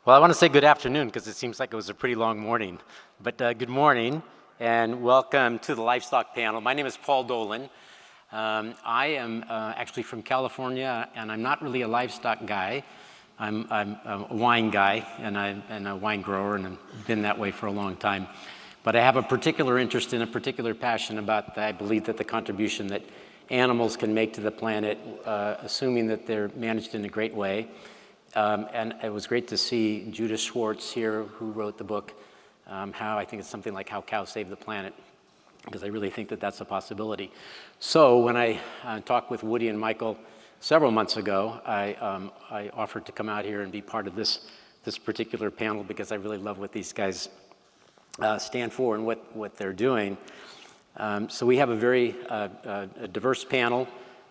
Well, I want to say good afternoon because it seems like it was a pretty long morning. But good morning and welcome to the Livestock panel. My name is Paul Dolan. I am actually from California, and I'm not really a livestock guy. I'm a wine guy, and a wine grower, and I've been that way for a long time. But I have a particular interest and a particular passion about I believe that the contribution that animals can make to the planet, assuming that they're managed in a great way. And it was great to see Judith Schwartz here, who wrote the book, how I think it's something like How Cows Save the Planet, because I really think that that's a possibility. So when I talked with Woody and Michael several months ago, I offered to come out here and be part of this particular panel because I really love what these guys stand for and what they're doing. So we have a very diverse panel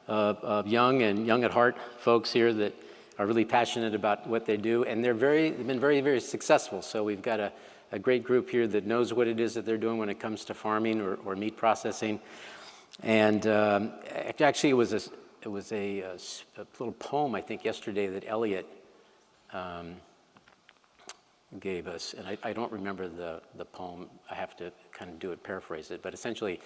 of young and young at heart folks here that are really passionate about what they do, and they've been very, very successful. So we've got a great group here that knows what it is that they're doing when it comes to farming or meat processing. And actually, it was a little poem I think yesterday that Elliot gave us, and I don't remember the poem. I have to kind of paraphrase it, but essentially,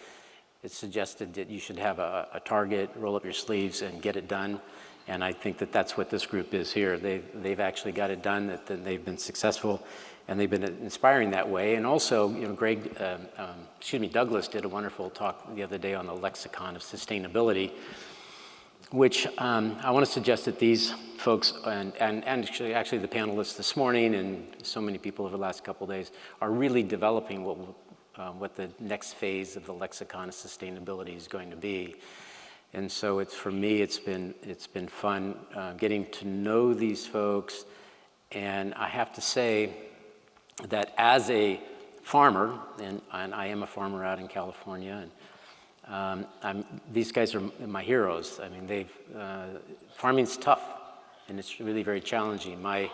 it suggested that you should have a target, roll up your sleeves, and get it done. And I think that that's what this group is here. They've actually got it done, that they've been successful, and they've been inspiring that way. And also, Douglas did a wonderful talk the other day on the lexicon of sustainability, which I want to suggest that these folks, and actually the panelists this morning, and so many people over the last couple of days, are really developing what the next phase of the lexicon of sustainability is going to be. And so for me, it's been fun getting to know these folks. And I have to say that as a farmer, and I am a farmer out in California, and these guys are my heroes. I mean, farming's tough, and it's really very challenging. My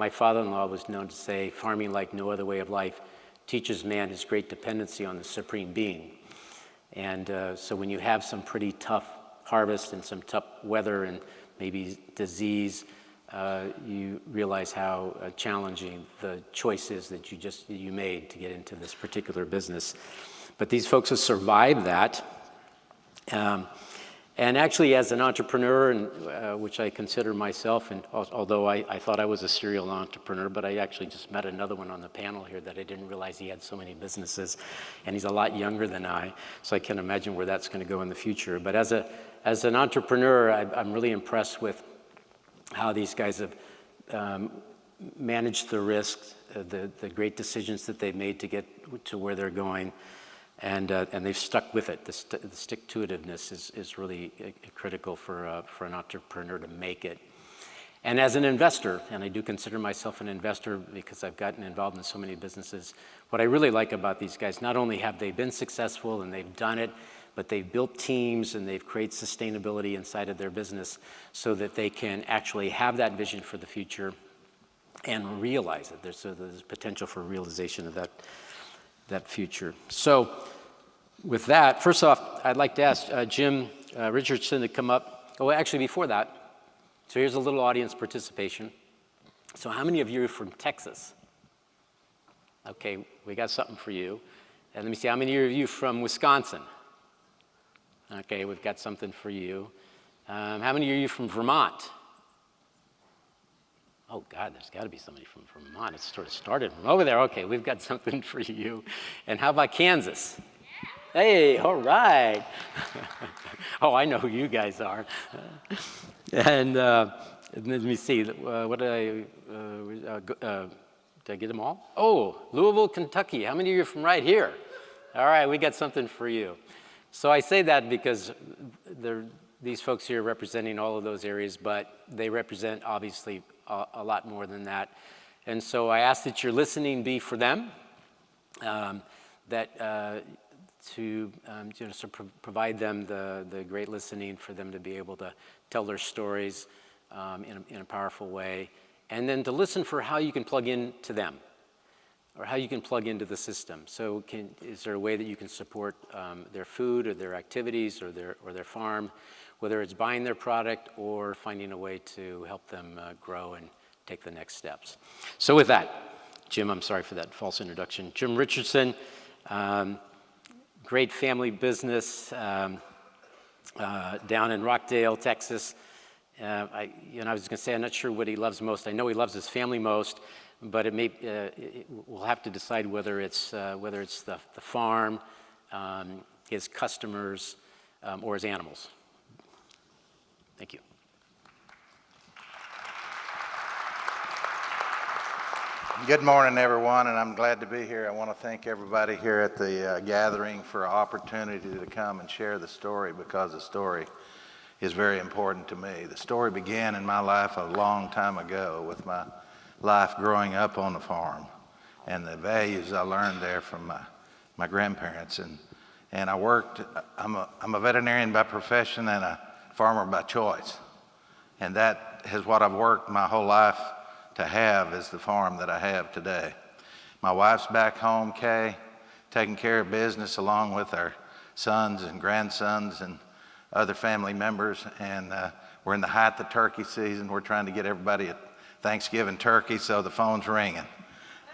father-in-law was known to say, farming like no other way of life teaches man his great dependency on the supreme being. And so when you have some pretty tough harvest and some tough weather and maybe disease, you realize how challenging the choice is that you made to get into this particular business. But these folks have survived that. And actually, as an entrepreneur, and which I consider myself, and although I thought I was a serial entrepreneur, but I actually just met another one on the panel here that I didn't realize he had so many businesses, and he's a lot younger than I, so I can imagine where that's going to go in the future. But as an entrepreneur, I'm really impressed with how these guys have managed the risks, the great decisions that they've made to get to where they're going. And they've stuck with it. The stick-to-itiveness is really critical for an entrepreneur to make it. And as an investor, and I do consider myself an investor because I've gotten involved in so many businesses, what I really like about these guys, not only have they been successful and they've done it, but they've built teams and they've created sustainability inside of their business so that they can actually have that vision for the future and realize it. There's potential for realization of that future. So with that, first off, I'd like to ask Jim Richardson to come up. Oh, actually, before that, so here's a little audience participation. So how many of you are from Texas? Okay, we got something for you. And let me see, how many of you from Wisconsin? Okay, we've got something for you. How many of you from Vermont? Oh, God, there's got to be somebody from Vermont. It sort of started from over there. Okay, we've got something for you. And how about Kansas? Yeah. Hey, all right. Oh, I know who you guys are. And let me see. What did I get them all? Oh, Louisville, Kentucky. How many of you are from right here? All right, we got something for you. So I say that because these folks here are representing all of those areas, but they represent, obviously, a lot more than that. And so I ask that your listening be for them, to provide them the great listening for them to be able to tell their stories in a powerful way, and then to listen for how you can plug into them or how you can plug into the system. So is there a way that you can support their food or their activities or their farm, whether it's buying their product or finding a way to help them grow and take the next steps. So with that, Jim, I'm sorry for that false introduction. Jim Richardson, great family business down in Rockdale, Texas. I was going to say, I'm not sure what he loves most. I know he loves his family most, but we'll have to decide whether it's the farm, his customers, or his animals. Thank you. Good morning, everyone, and I'm glad to be here. I want to thank everybody here at the gathering for an opportunity to come and share the story, because the story is very important to me. The story began in my life a long time ago with my life growing up on the farm and the values I learned there from my grandparents. And I worked, I'm a veterinarian by profession and a farmer by choice. And that is what I've worked my whole life to have, is the farm that I have today. My wife's back home, Kay, taking care of business along with our sons and grandsons and other family members. And we're in the height of turkey season. We're trying to get everybody a Thanksgiving turkey, so the phone's ringing.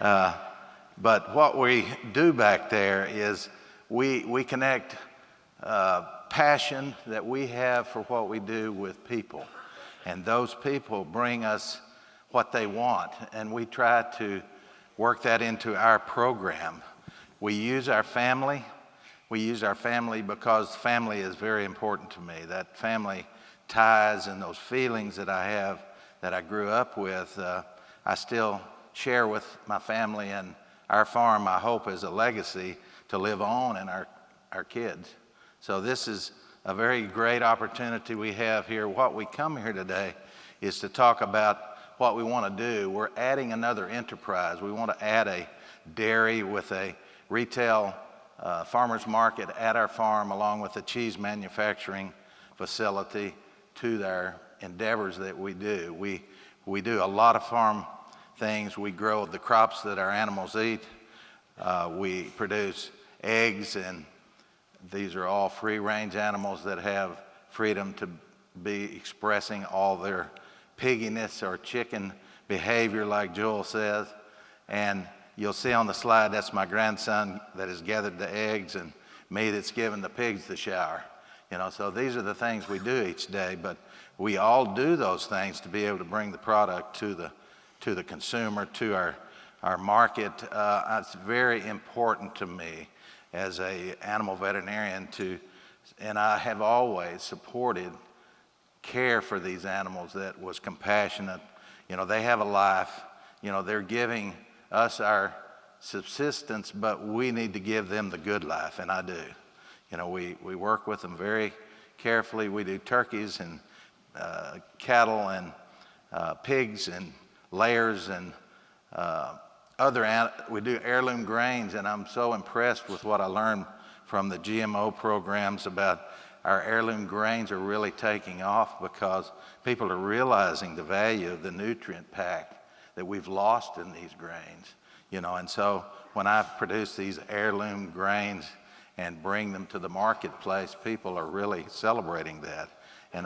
But what we do back there is we connect passion that we have for what we do with people. And those people bring us what they want, and we try to work that into our program. We use our family. We use our family because family is very important to me. That family ties and those feelings that I have, that I grew up with, I still share with my family, and our farm, I hope, is a legacy to live on in our kids. So this is a very great opportunity we have here. What we come here today is to talk about what we want to do. We're adding another enterprise. We want to add a dairy with a retail farmer's market at our farm, along with a cheese manufacturing facility, to our endeavors that we do. We do a lot of farm things. We grow the crops that our animals eat. We produce eggs, and these are all free-range animals that have freedom to be expressing all their pigginess or chicken behavior, like Joel says. And you'll see on the slide, that's my grandson that has gathered the eggs, and me that's given the pigs the shower. So these are the things we do each day, but we all do those things to be able to bring the product to the consumer, to our market. It's very important to me as a animal veterinarian and I have always supported care for these animals that was compassionate. They have a life. They're giving us our subsistence, but we need to give them the good life, and I do. We work with them very carefully. We do turkeys and cattle and pigs and layers and we do heirloom grains, and I'm so impressed with what I learned from the GMO programs about our heirloom grains are really taking off, because people are realizing the value of the nutrient pack that we've lost in these grains. And so when I produce these heirloom grains and bring them to the marketplace, people are really celebrating that. And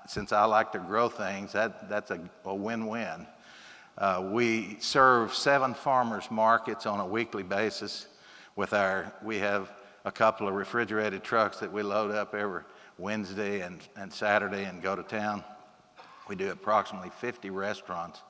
since I like to grow things, that's a win-win. We serve 7 farmers markets on a weekly basis. We have a couple of refrigerated trucks that we load up every Wednesday and Saturday and go to town. We do approximately 50 restaurants.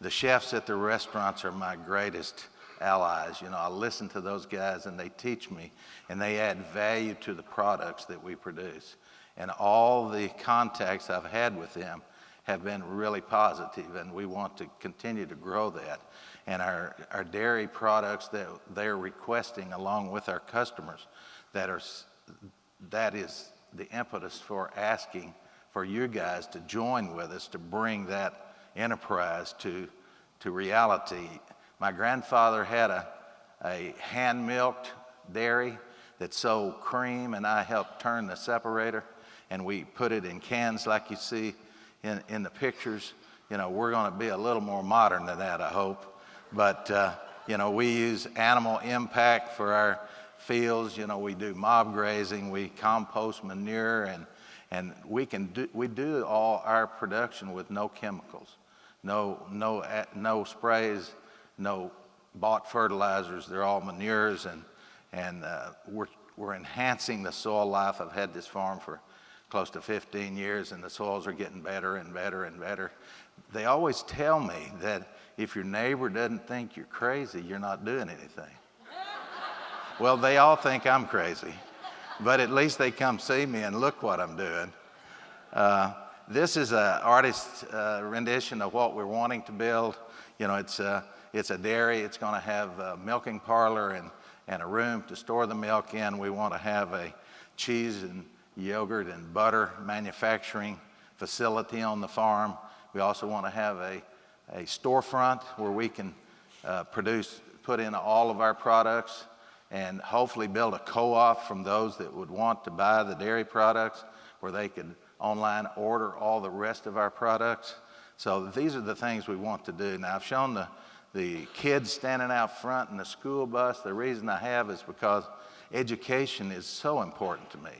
The chefs at the restaurants are my greatest allies. I listen to those guys, and they teach me, and they add value to the products that we produce. And all the contacts I've had with them have been really positive, and we want to continue to grow that. And our dairy products that they're requesting, along with our customers, that is the impetus for asking for you guys to join with us to bring that enterprise to reality. My grandfather had a hand-milked dairy that sold cream, and I helped turn the separator, and we put it in cans like you see in the pictures. We're going to be a little more modern than that, I hope. But, we use animal impact for our fields. We do mob grazing, we compost manure, and we do all our production with no chemicals. no sprays, no bought fertilizers. They're all manures, and we're enhancing the soil life. I've had this farm for close to 15 years, and the soils are getting better and better and better. They always tell me that if your neighbor doesn't think you're crazy, you're not doing anything. Well, they all think I'm crazy, but at least they come see me and look what I'm doing. This is an artist's rendition of what we're wanting to build. You know, it's a dairy. It's going to have a milking parlor and a room to store the milk in. We want to have a cheese and yogurt and butter manufacturing facility on the farm. We also want to have a storefront where we can put in all of our products, and hopefully build a co-op from those that would want to buy the dairy products, where they could online order all the rest of our products. So these are the things we want to do. Now, I've shown the kids standing out front in the school bus. The reason I have is because education is so important to me.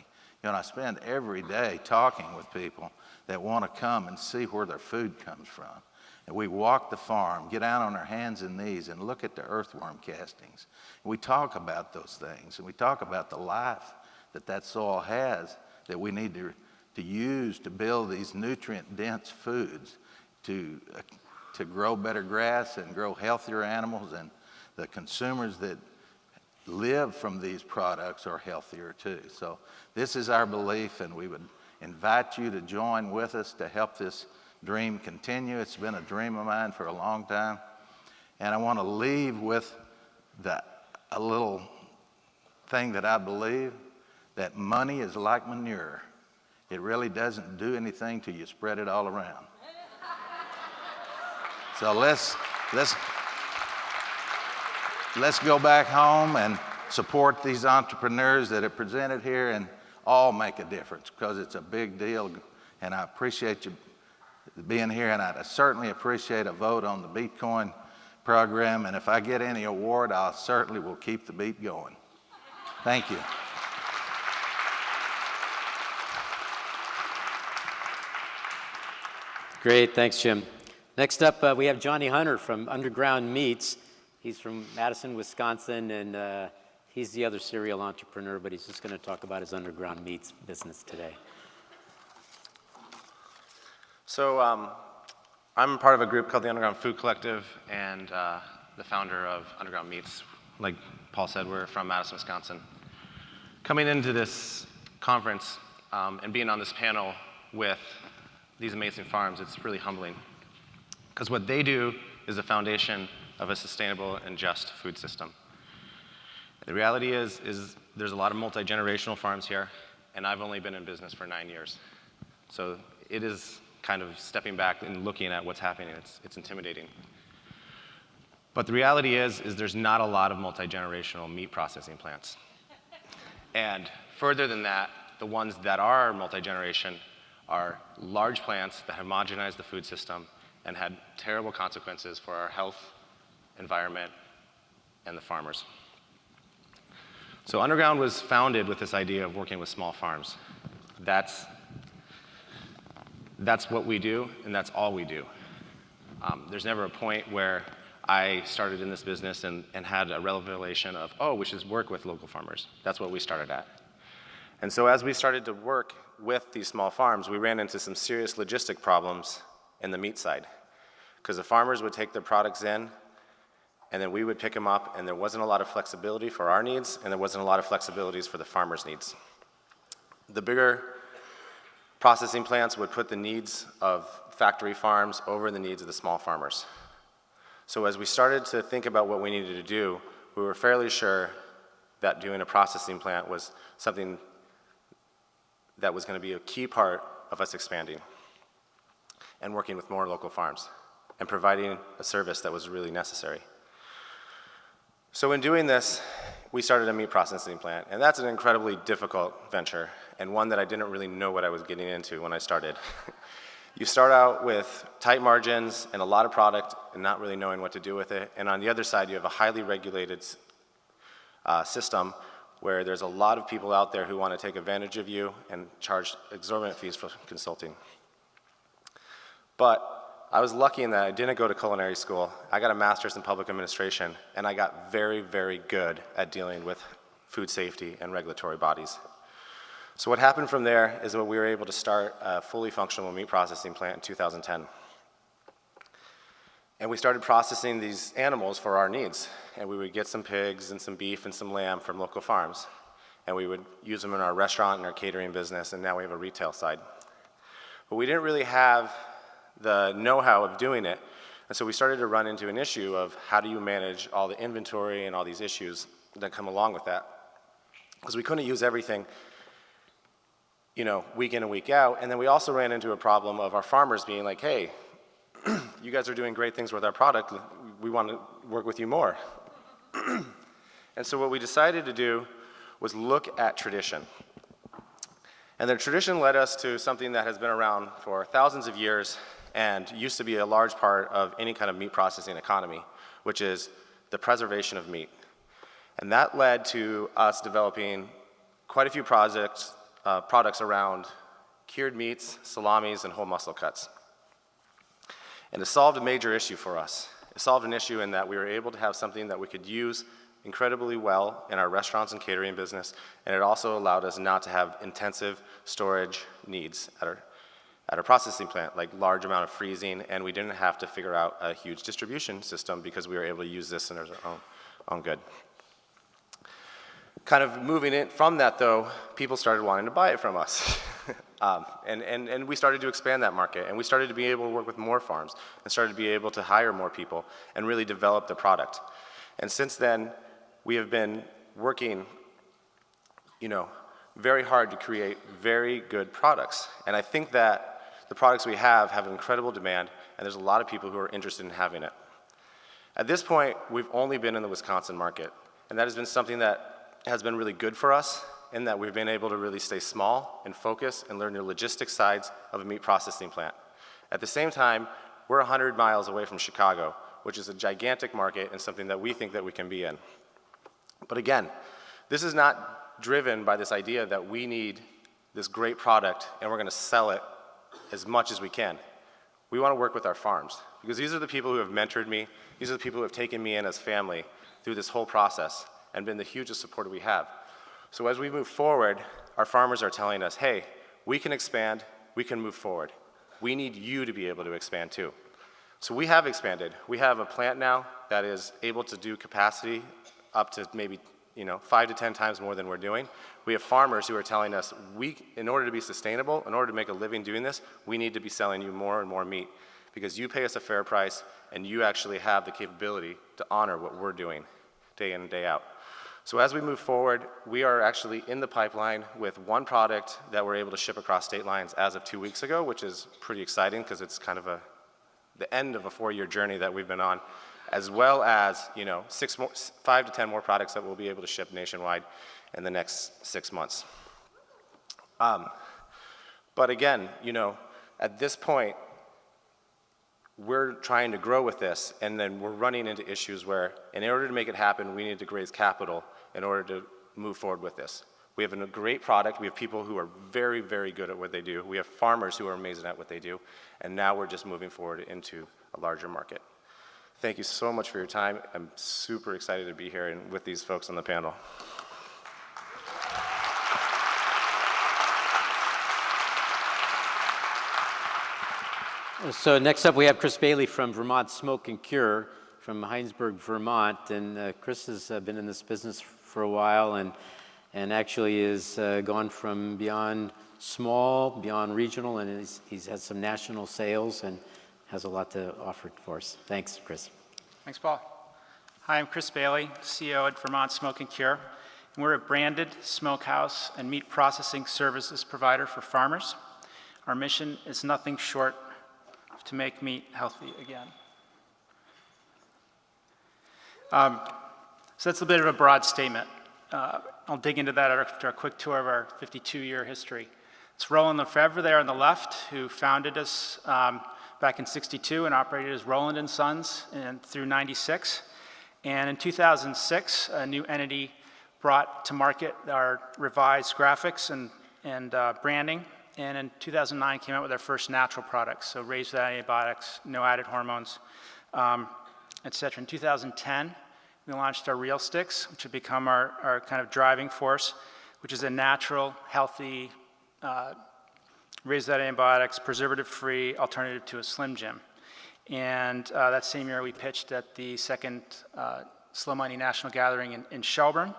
You know, I spend every day talking with people that want to come and see where their food comes from. And we walk the farm, get out on our hands and knees and look at the earthworm castings. And we talk about those things, and we talk about the life that soil has that we need to use to build these nutrient-dense foods to grow better grass and grow healthier animals, and the consumers that live from these products are healthier too. So this is our belief, and we would invite you to join with us to help this dream continue. It's been a dream of mine for a long time, and I want to leave with a little thing that I believe, that money is like manure. It really doesn't do anything till you spread it all around. So let's go back home and support these entrepreneurs that have presented here, and all make a difference, because it's a big deal. And I appreciate you being here, and I certainly appreciate a vote on the Bitcoin program. And if I get any award, I certainly will keep the beat going. Thank you. Great, thanks, Jim. Next up, we have Johnny Hunter from Underground Meats. He's from Madison, Wisconsin, and he's the other serial entrepreneur, but he's just going to talk about his Underground Meats business today. So I'm part of a group called the Underground Food Collective, and the founder of Underground Meats. Like Paul said, we're from Madison, Wisconsin. Coming into this conference and being on this panel with these amazing farms, it's really humbling. Because what they do is the foundation of a sustainable and just food system. The reality is there's a lot of multi-generational farms here, and I've only been in business for 9 years. So it is kind of stepping back and looking at what's happening. It's intimidating. But the reality is there's not a lot of multi-generational meat processing plants. And further than that, the ones that are multi-generation are large plants that homogenize the food system and had terrible consequences for our health, environment, and the farmers. So Underground was founded with this idea of working with small farms. That's what we do, and that's all we do. There's never a point where I started in this business and had a revelation of, oh, we should work with local farmers. That's what we started at. And so as we started to work with these small farms, we ran into some serious logistic problems in the meat side. Because the farmers would take their products in, and then we would pick them up, and there wasn't a lot of flexibility for our needs, and there wasn't a lot of flexibilities for the farmers' needs. The bigger processing plants would put the needs of factory farms over the needs of the small farmers. So as we started to think about what we needed to do, we were fairly sure that doing a processing plant was something that was going to be a key part of us expanding and working with more local farms and providing a service that was really necessary. So in doing this, we started a meat processing plant, and that's an incredibly difficult venture, and one that I didn't really know what I was getting into when I started. You start out with tight margins and a lot of product and not really knowing what to do with it, and on the other side, you have a highly regulated system where there's a lot of people out there who want to take advantage of you and charge exorbitant fees for consulting. But I was lucky in that I didn't go to culinary school. I got a master's in public administration, and I got very, very good at dealing with food safety and regulatory bodies. So what happened from there is that we were able to start a fully functional meat processing plant in 2010. And we started processing these animals for our needs. And we would get some pigs and some beef and some lamb from local farms. And we would use them in our restaurant and our catering business, and now we have a retail side. But we didn't really have the know-how of doing it. And so we started to run into an issue of how do you manage all the inventory and all these issues that come along with that. Because we couldn't use everything, week in and week out. And then we also ran into a problem of our farmers being like, hey, you guys are doing great things with our product. We want to work with you more. And so what we decided to do was look at tradition. And the tradition led us to something that has been around for thousands of years and used to be a large part of any kind of meat processing economy, which is the preservation of meat. And that led to us developing quite a few products around cured meats, salamis, and whole muscle cuts. And it solved a major issue for us. It solved an issue in that we were able to have something that we could use incredibly well in our restaurants and catering business, and it also allowed us not to have intensive storage needs at our processing plant, like large amount of freezing, and we didn't have to figure out a huge distribution system because we were able to use this in our own good. Kind of moving it from that, though, people started wanting to buy it from us. And we started to expand that market, and we started to be able to work with more farms and started to be able to hire more people and really develop the product. And since then, we have been working, very hard to create very good products. And I think that the products we have incredible demand, and there's a lot of people who are interested in having it. At this point, we've only been in the Wisconsin market, and that has been something that has been really good for us in that we've been able to really stay small and focus and learn the logistics sides of a meat processing plant. At the same time, we're 100 miles away from Chicago, which is a gigantic market and something that we think that we can be in. But again, this is not driven by this idea that we need this great product and we're going to sell it as much as we can. We want to work with our farms because these are the people who have mentored me. These are the people who have taken me in as family through this whole process and been the hugest supporter we have. So as we move forward, our farmers are telling us, hey, we can expand, we can move forward. We need you to be able to expand too. So we have expanded. We have a plant now that is able to do capacity up to maybe 5 to 10 times more than we're doing. We have farmers who are telling us, in order to be sustainable, in order to make a living doing this, we need to be selling you more and more meat because you pay us a fair price and you actually have the capability to honor what we're doing day in and day out. So as we move forward, we are actually in the pipeline with one product that we're able to ship across state lines as of 2 weeks ago, which is pretty exciting because it's kind of the end of a 4-year journey that we've been on, as well as 5 to 10 more products that we'll be able to ship nationwide in the next 6 months. But again, at this point, we're trying to grow with this, and then we're running into issues where, in order to make it happen, we need to raise capital in order to move forward with this. We have a great product. We have people who are very, very good at what they do. We have farmers who are amazing at what they do, and now we're just moving forward into a larger market. Thank you so much for your time. I'm super excited to be here and with these folks on the panel. So next up, we have Chris Bailey from Vermont Smoke and Cure from Heinsberg, Vermont. And Chris has been in this business for a while and actually is gone from beyond small, beyond regional, and he's had some national sales and has a lot to offer for us. Thanks, Chris. Thanks, Paul. Hi, I'm Chris Bailey, CEO at Vermont Smoke and Cure. And we're a branded smokehouse and meat processing services provider for farmers. Our mission is nothing short of to make meat healthy again. So that's a bit of a broad statement. I'll dig into that after a quick tour of our 52-year history. It's Roland Lefebvre there on the left, who founded us back in '62 and operated as Roland & Sons through '96. And in 2006, a new entity brought to market our revised graphics and branding. and in 2009 came out with our first natural products, so raised without antibiotics, no added hormones, et cetera. In 2010, we launched our Real Sticks, which have become our kind of driving force, which is a natural, healthy, raised without antibiotics, preservative-free alternative to a Slim Jim. And that same year, we pitched at the second Slow Money National Gathering in Shelburne.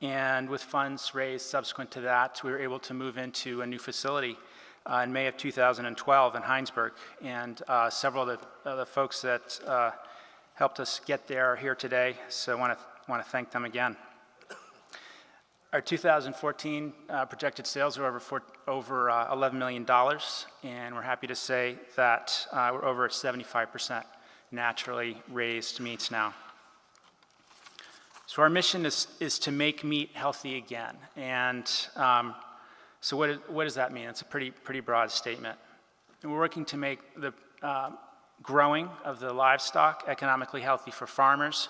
And with funds raised subsequent to that, we were able to move into a new facility in May of 2012 in Heinsberg. And several of the folks that helped us get there are here today, so I want to thank them again. Our 2014 projected sales are over $11 million, and we're happy to say that we're over 75% naturally raised meats now. So our mission is to make meat healthy again. And so what does that mean? It's a pretty broad statement. And we're working to make the growing of the livestock economically healthy for farmers,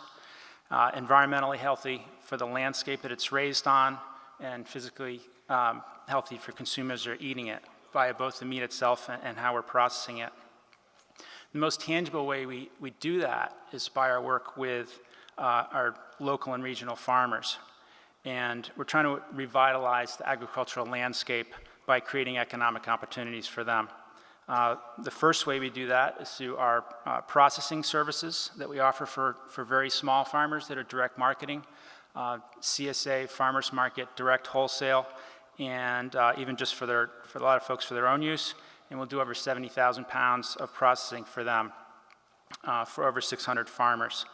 environmentally healthy for the landscape that it's raised on, and physically healthy for consumers who are eating it via both the meat itself and how we're processing it. The most tangible way we do that is by our work with our local and regional farmers. And we're trying to revitalize the agricultural landscape by creating economic opportunities for them. The first way we do that is through our processing services that we offer for very small farmers that are direct marketing, CSA, farmers market, direct wholesale, and even just for a lot of folks for their own use. And we'll do over 70,000 pounds of processing for them for over 600 farmers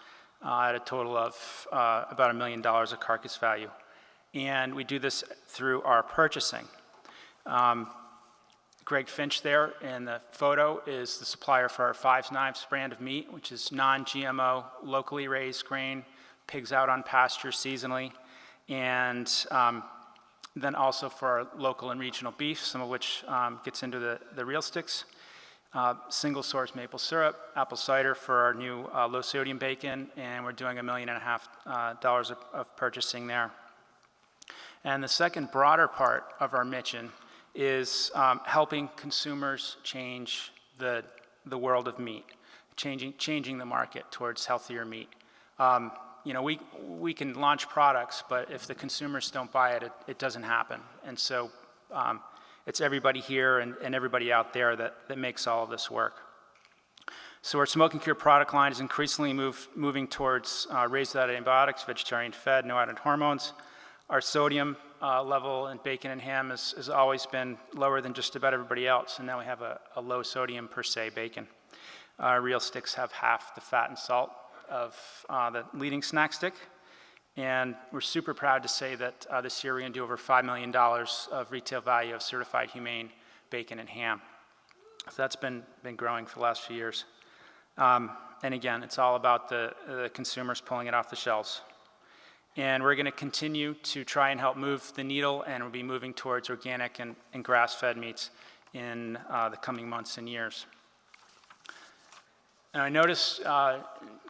at a total of about $1 million of carcass value. And we do this through our purchasing. Greg Finch there in the photo is the supplier for our Fives Knives brand of meat, which is non-GMO, locally raised grain, pigs out on pasture seasonally, and then also for our local and regional beef, some of which gets into the Real Sticks. Single source maple syrup, apple cider for our new low sodium bacon, and we're doing $1.5 million of purchasing there. And the second broader part of our mission is helping consumers change the world of meat, changing the market towards healthier meat. We can launch products, but if the consumers don't buy it, it doesn't happen. And so it's everybody here and everybody out there that makes all of this work. So our Smoke and Cure product line is increasingly moving towards raised without antibiotics, vegetarian fed, no added hormones. Our sodium level in bacon and ham has always been lower than just about everybody else, and now we have a low sodium per se bacon. Real Sticks have half the fat and salt of the leading snack stick, and we're super proud to say that this year we're going to do over $5 million of retail value of certified humane bacon and ham. So that's been growing for the last few years. And again, it's all about the consumers pulling it off the shelves. And we're going to continue to try and help move the needle, and we'll be moving towards organic and grass-fed meats in the coming months and years. And I noticed, kind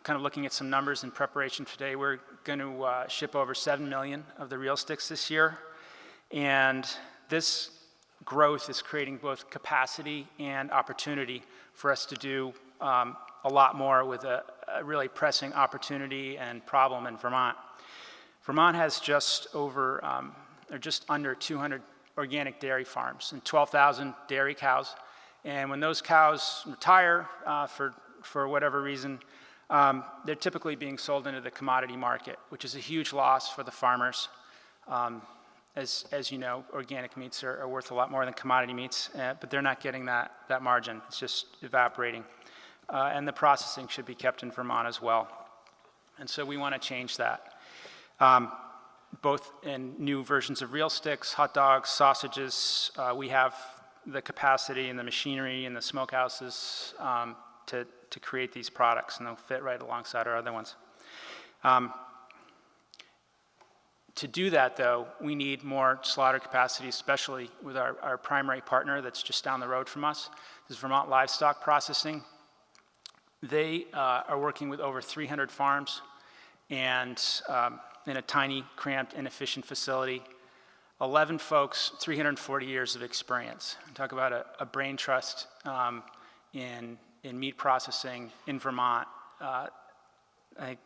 of looking at some numbers in preparation today, we're going to ship over 7 million of the Real Sticks this year. And this growth is creating both capacity and opportunity for us to do a lot more with a really pressing opportunity and problem in Vermont. Vermont has just under 200 organic dairy farms and 12,000 dairy cows. And when those cows retire for whatever reason, they're typically being sold into the commodity market, which is a huge loss for the farmers. As you know, organic meats are worth a lot more than commodity meats, but they're not getting that margin. It's just evaporating. And the processing should be kept in Vermont as well. And so we want to change that. Both in new versions of Real Sticks, hot dogs, sausages. We have the capacity and the machinery and the smokehouses to create these products, and they'll fit right alongside our other ones. To do that, though, we need more slaughter capacity, especially with our primary partner that's just down the road from us. This is Vermont Livestock Processing. They are working with over 300 farms and in a tiny, cramped, inefficient facility. 11 folks, 340 years of experience. Talk about a brain trust in meat processing in Vermont. I think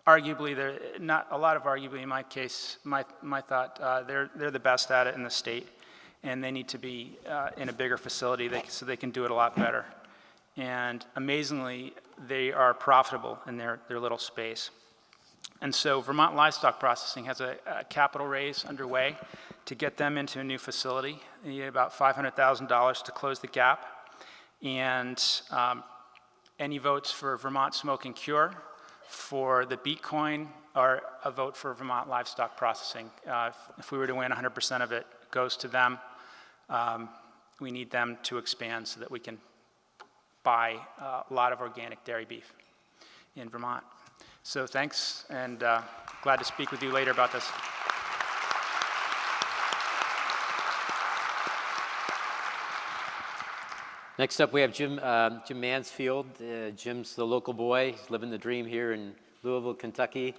arguably, not a lot of arguably in my case, my thought, they're the best at it in the state, and they need to be in a bigger facility so they can do it a lot better. And amazingly, they are profitable in their little space. And so Vermont Livestock Processing has a capital raise underway to get them into a new facility. They need about $500,000 to close the gap. And any votes for Vermont Smoke and Cure, for the Bitcoin, are a vote for Vermont Livestock Processing. If we were to win, 100% of it goes to them. We need them to expand so that we can buy a lot of organic dairy beef in Vermont. So thanks, and glad to speak with you later about this. Next up, we have Jim Mansfield. Jim's the local boy. He's living the dream here in Louisville, Kentucky.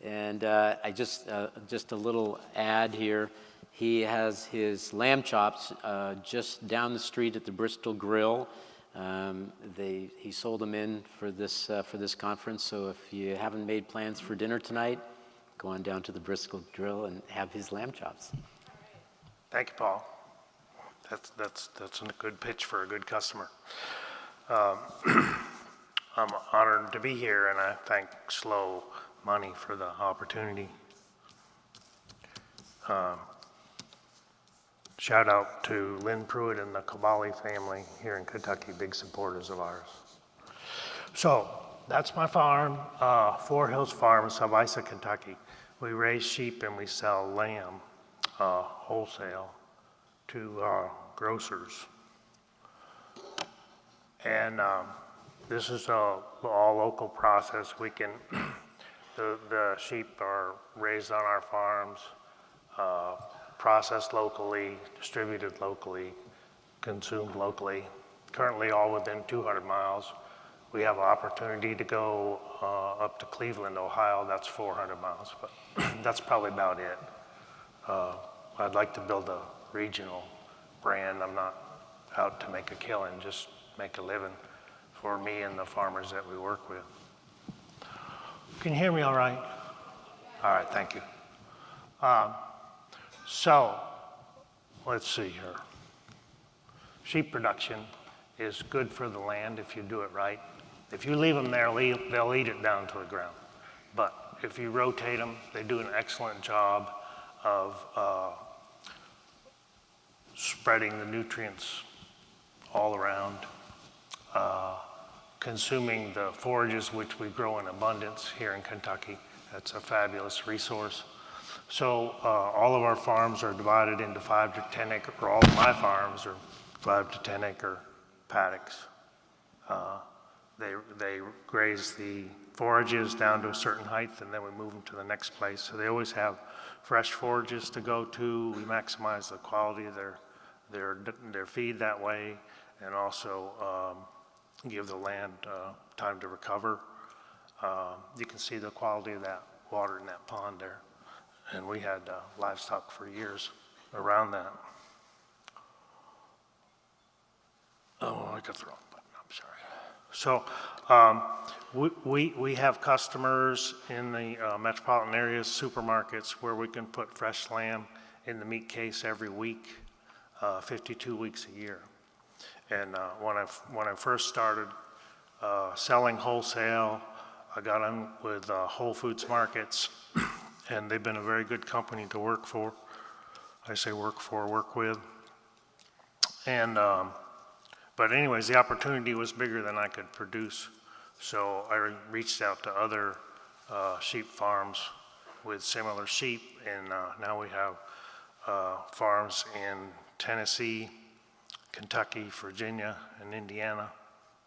And I just a little ad here. He has his lamb chops just down the street at the Bristol Grill. He sold them in for this conference. So if you haven't made plans for dinner tonight, go on down to the Bristol Grill and have his lamb chops. Thank you, Paul. That's a good pitch for a good customer. I'm honored to be here, and I thank Slow Money for the opportunity. Shout out to Lynn Pruitt and the Cavalli family here in Kentucky, big supporters of ours. So that's my farm, Four Hills Farm in Salvisa, Kentucky. We raise sheep and we sell lamb wholesale to grocers. And this is all local process. We can, the sheep are raised on our farms, processed locally, distributed locally, consumed locally. Currently all within 200 miles. We have an opportunity to go up to Cleveland, Ohio. That's 400 miles, but that's probably about it. I'd like to build a regional brand. I'm not out to make a killing, just make a living for me and the farmers that we work with. Can you hear me all right? All right, thank you. So, let's see here. Sheep production is good for the land if you do it right. If you leave them there, they'll eat it down to the ground. But if you rotate them, they do an excellent job of spreading the nutrients all around, consuming the forages which we grow in abundance here in Kentucky. That's a fabulous resource. So all of our farms are divided into 5 to 10 acre, or all of my farms are 5 to 10 acre paddocks. They graze the forages down to a certain height, and then we move them to the next place. So they always have fresh forages to go to. We maximize the quality of their feed that way, and also give the land time to recover. You can see the quality of that water in that pond there. And we had livestock for years around that. Oh, I got the wrong button, I'm sorry. So we have customers in the metropolitan areas, supermarkets, where we can put fresh lamb in the meat case every week, 52 weeks a year. And when I first started selling wholesale, I got in with Whole Foods markets, and they've been a very good company to work for. I say work with. And but anyways, the opportunity was bigger than I could produce. So I reached out to other sheep farms with similar sheep, and now we have farms in Tennessee, Kentucky, Virginia, and Indiana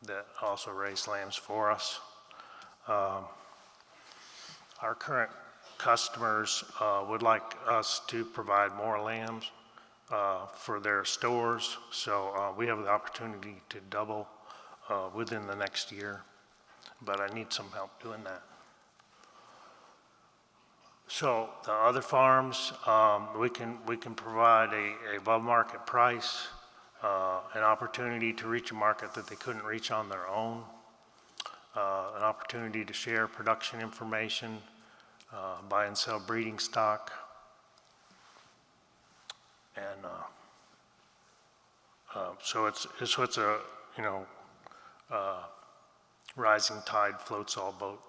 that also raise lambs for us. Our current customers would like us to provide more lambs for their stores, so we have the opportunity to double within the next year, but I need some help doing that. So the other farms, we can provide a above market price, an opportunity to reach a market that they couldn't reach on their own, an opportunity to share production information, buy and sell breeding stock, and so it's a, rising tide floats all boat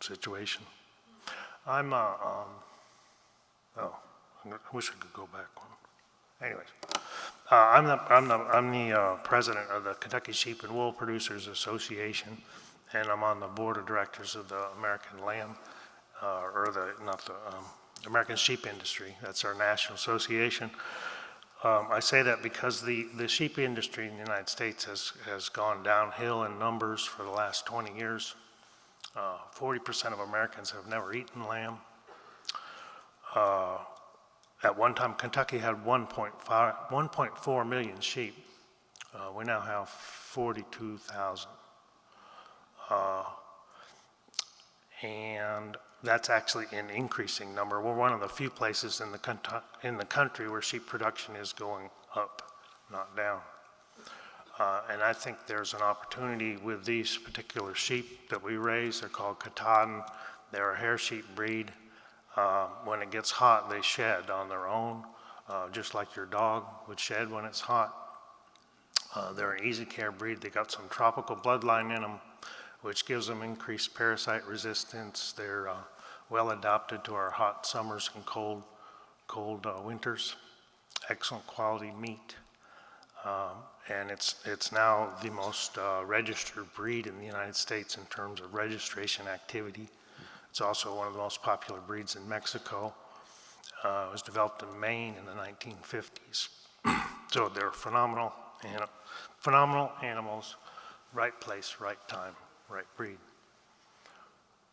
situation. I wish I could go back one. Anyways, I'm the president of the Kentucky Sheep and Wool Producers Association, and I'm on the board of directors of the American Lamb, American Sheep Industry. That's our national association. I say that because the sheep industry in the United States has gone downhill in numbers for the last 20 years. 40% of Americans have never eaten lamb. At one time, Kentucky had 1.4 million sheep. We now have 42,000. And that's actually an increasing number. We're one of the few places in the country where sheep production is going up, not down. And I think there's an opportunity with these particular sheep that we raise. They're called Katahdin. They're a hair sheep breed. When it gets hot, they shed on their own, just like your dog would shed when it's hot. They're an easy care breed. They got some tropical bloodline in them, which gives them increased parasite resistance. They're well adapted to our hot summers and cold winters. Excellent quality meat. And it's now the most registered breed in the United States in terms of registration activity. It's also one of the most popular breeds in Mexico. It was developed in Maine in the 1950s. So they're phenomenal animals, right place, right time, right breed.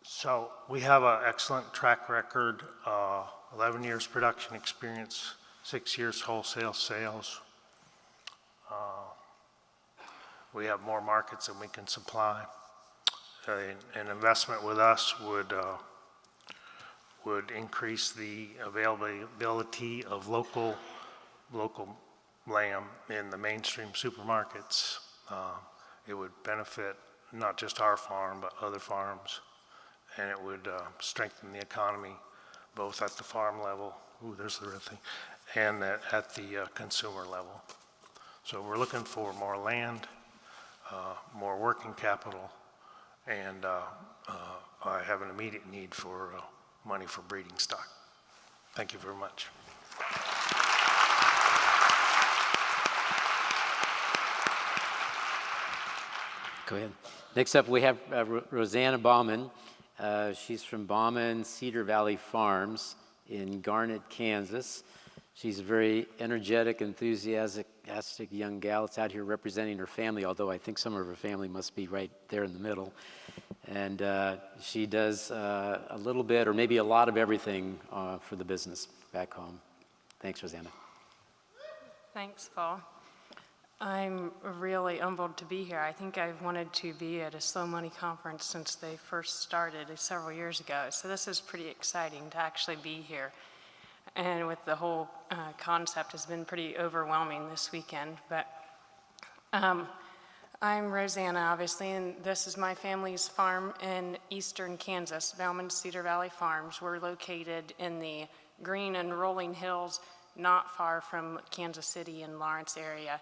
So we have an excellent track record, 11 years production experience, 6 years wholesale sales. We have more markets than we can supply. An investment with us would increase the availability of local lamb in the mainstream supermarkets. It would benefit not just our farm, but other farms. And it would strengthen the economy, both at the farm level, there's the real thing, and at the consumer level. So we're looking for more land, more working capital, and I have an immediate need for money for breeding stock. Thank you very much. Go ahead. Next up, we have Rosanna Bauman. She's from Bauman Cedar Valley Farms in Garnett, Kansas. She's a very energetic, enthusiastic young gal that's out here representing her family, although I think some of her family must be right there in the middle. And she does a little bit, or maybe a lot of everything for the business back home. Thanks, Rosanna. Thanks, Paul. I'm really humbled to be here. I think I've wanted to be at a Slow Money conference since they first started several years ago. So this is pretty exciting to actually be here. And with the whole concept has been pretty overwhelming this weekend. But I'm Rosanna, obviously, and this is my family's farm in eastern Kansas, Bauman Cedar Valley Farms. We're located in the green and rolling hills, not far from Kansas City and Lawrence area.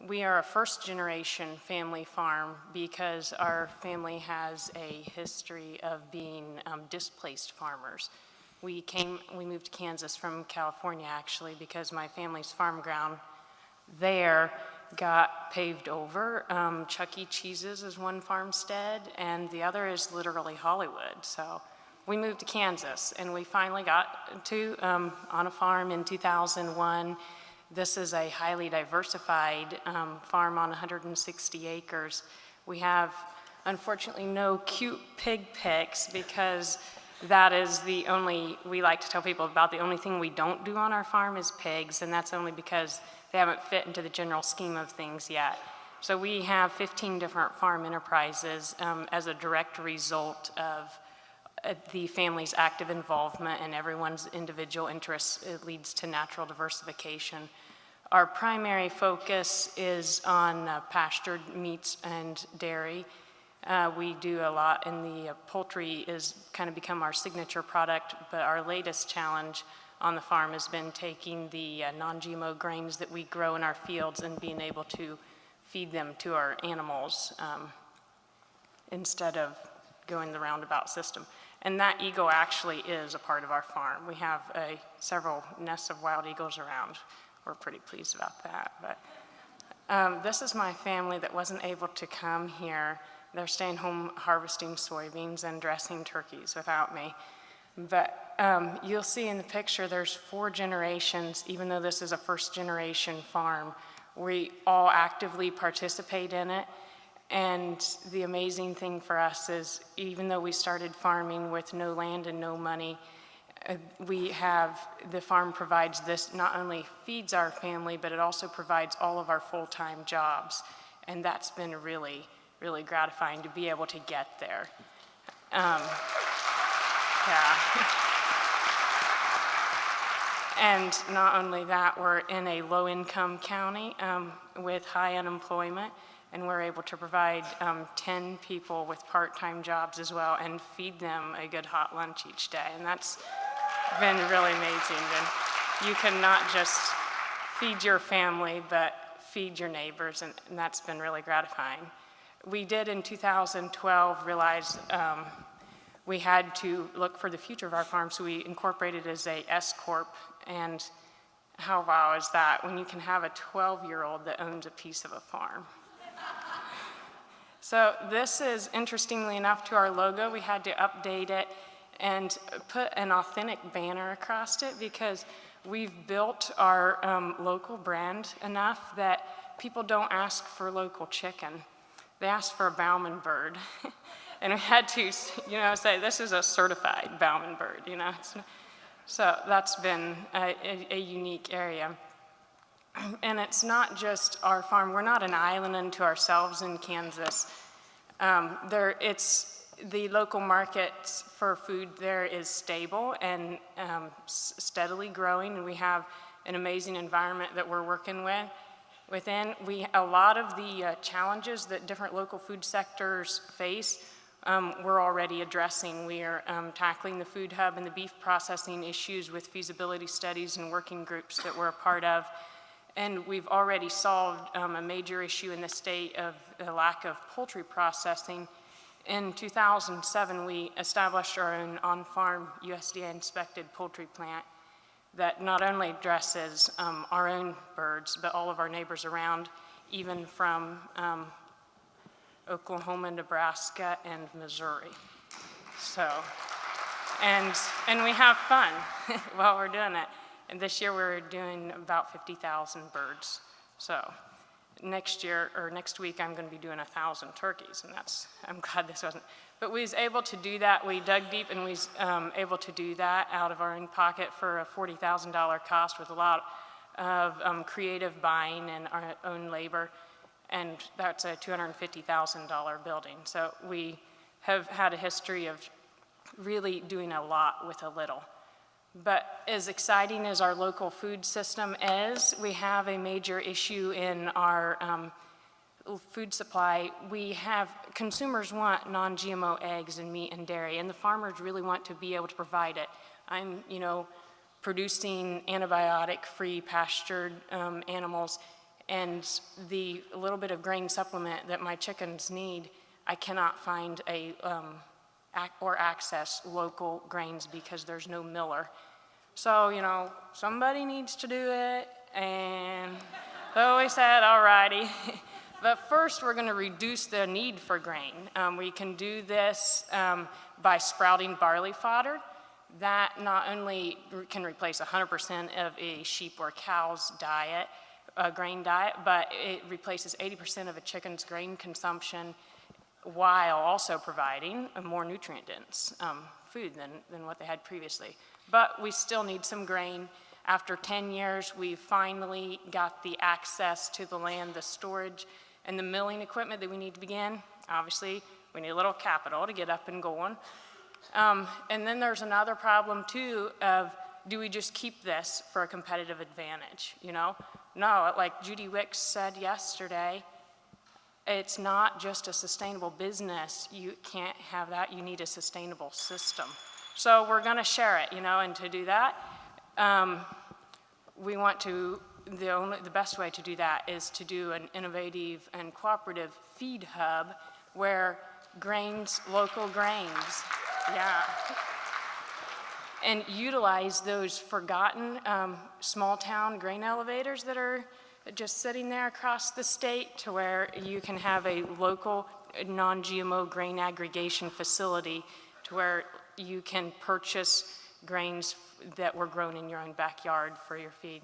We are a first-generation family farm because our family has a history of being displaced farmers. We moved to Kansas from California, actually, because my family's farm ground there got paved over. Chuck E. Cheese's is one farmstead, and the other is literally Hollywood. So we moved to Kansas, and we finally got to on a farm in 2001. This is a highly diversified farm on 160 acres. We have, unfortunately, no cute pig pics because that is the only, we like to tell people about the only thing we don't do on our farm is pigs, and that's only because they haven't fit into the general scheme of things yet. So we have 15 different farm enterprises as a direct result of the family's active involvement and everyone's individual interests, it leads to natural diversification. Our primary focus is on pastured meats and dairy. We do a lot in the poultry is kind of become our signature product, but our latest challenge on the farm has been taking the non-GMO grains that we grow in our fields and being able to feed them to our animals instead of going the roundabout system. And that eagle actually is a part of our farm. We have several nests of wild eagles around. We're pretty pleased about that. But this is my family that wasn't able to come here. They're staying home harvesting soybeans and dressing turkeys without me. But you'll see in the picture there's 4 generations, even though this is a first-generation farm. We all actively participate in it. And the amazing thing for us is, even though we started farming with no land and no money, the farm provides this, not only feeds our family, but it also provides all of our full-time jobs. And that's been really, really gratifying to be able to get there. Yeah. And not only that, we're in a low-income county with high unemployment, and we're able to provide 10 people with part-time jobs as well and feed them a good hot lunch each day. And that's been really amazing. And you can not just feed your family, but feed your neighbors, and that's been really gratifying. We did in 2012 realize we had to look for the future of our farm, so we incorporated as a S-Corp. And how wow is that when you can have a 12-year-old that owns a piece of a farm? So this is, interestingly enough, to our logo. We had to update it and put an authentic banner across it because we've built our local brand enough that people don't ask for local chicken. They ask for a Bauman bird. And we had to, say this is a certified Bauman bird, So that's been a unique area. And it's not just our farm. We're not an island unto ourselves in Kansas. The local market for food there is stable and steadily growing, and we have an amazing environment that we're working within. A lot of the challenges that different local food sectors face, we're already addressing. We are tackling the food hub and the beef processing issues with feasibility studies and working groups that we're a part of. And we've already solved a major issue in the state of the lack of poultry processing. In 2007, we established our own on-farm USDA-inspected poultry plant that not only addresses our own birds, but all of our neighbors around, even from Oklahoma, Nebraska, and Missouri. So, and we have fun while we're doing it. And this year we're doing about 50,000 birds. So next week I'm going to be doing 1,000 turkeys, and I'm glad this wasn't. But we was able to do that. We dug deep, and we was able to do that out of our own pocket for a $40,000 cost with a lot of creative buying and our own labor. And that's a $250,000 building. So we have had a history of really doing a lot with a little. But as exciting as our local food system is, we have a major issue in our food supply. Consumers want non-GMO eggs and meat and dairy, and the farmers really want to be able to provide it. I'm, producing antibiotic-free pastured animals, and the little bit of grain supplement that my chickens need, I cannot find or access local grains because there's no miller. So, somebody needs to do it, and so we said, all righty. But first, we're going to reduce the need for grain. We can do this by sprouting barley fodder. That not only can replace 100% of a sheep or cow's diet, grain diet, but it replaces 80% of a chicken's grain consumption while also providing a more nutrient-dense food than what they had previously. But we still need some grain. After 10 years, we finally got the access to the land, the storage, and the milling equipment that we need to begin. Obviously, we need a little capital to get up and going. And then there's another problem too of, do we just keep this for a competitive advantage, you know? No, like Judy Wicks said yesterday, it's not just a sustainable business. You can't have that. You need a sustainable system. So we're going to share it, you know, and to do that, we want to, the best way to do that is to do an innovative and cooperative feed hub where local grains, yeah, and utilize those forgotten small town grain elevators that are just sitting there across the state, to where you can have a local non-GMO grain aggregation facility to where you can purchase grains that were grown in your own backyard for your feed.